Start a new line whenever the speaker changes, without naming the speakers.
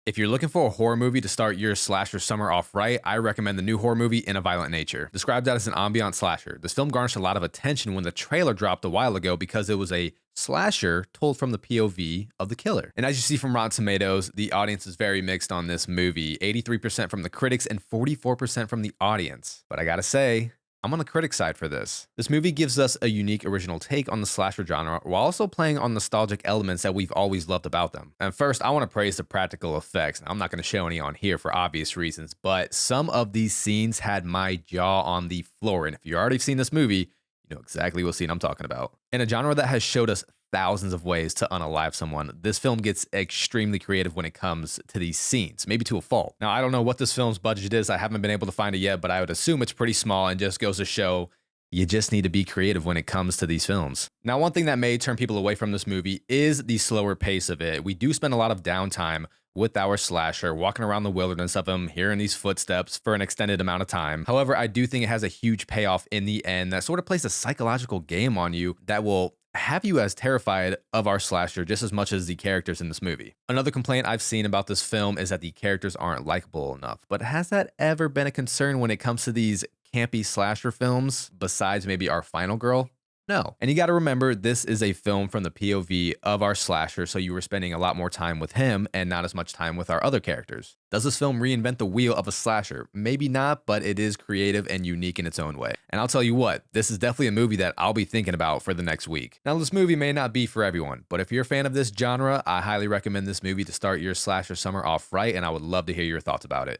If you're looking for a horror movie to start your slasher summer off right, I recommend the new horror movie In a Violent Nature. Described as an ambient slasher, this film garnished a lot of attention when the trailer dropped a while ago because it was a slasher told from the POV of the killer. And as you see from Rotten Tomatoes, the audience is very mixed on this movie, 83% from the critics and 44% from the audience. But I gotta say, I'm on the critic side for this. This movie gives us a unique original take on the slasher genre while also playing on nostalgic elements that we've always loved about them. And first, I want to praise the practical effects. I'm not going to show any on here for obvious reasons, but some of these scenes had my jaw on the floor. And if you've already seen this movie, you know exactly what scene I'm talking about. In a genre that has showed us thousands of ways to unalive someone, this film gets extremely creative when it comes to these scenes, maybe to a fault. Now, I don't know what this film's budget is. I haven't been able to find it yet, but I would assume it's pretty small and just goes to show you just need to be creative when it comes to these films. Now, one thing that may turn people away from this movie is the slower pace of it. We do spend a lot of downtime with our slasher, walking around the wilderness of him, hearing these footsteps for an extended amount of time. However, I do think it has a huge payoff in the end that sort of plays a psychological game on you that will have you as terrified of our slasher just as much as the characters in this movie. Another complaint I've seen about this film is that the characters aren't likable enough. But has that ever been a concern when it comes to these campy slasher films, besides maybe Our Final Girl? No. And you got to remember, this is a film from the POV of our slasher, so you were spending a lot more time with him and not as much time with our other characters. Does this film reinvent the wheel of a slasher? Maybe not, but it is creative and unique in its own way. And I'll tell you what, this is definitely a movie that I'll be thinking about for the next week. Now, this movie may not be for everyone, but if you're a fan of this genre, I highly recommend this movie to start your slasher summer off right, and I would love to hear your thoughts about it.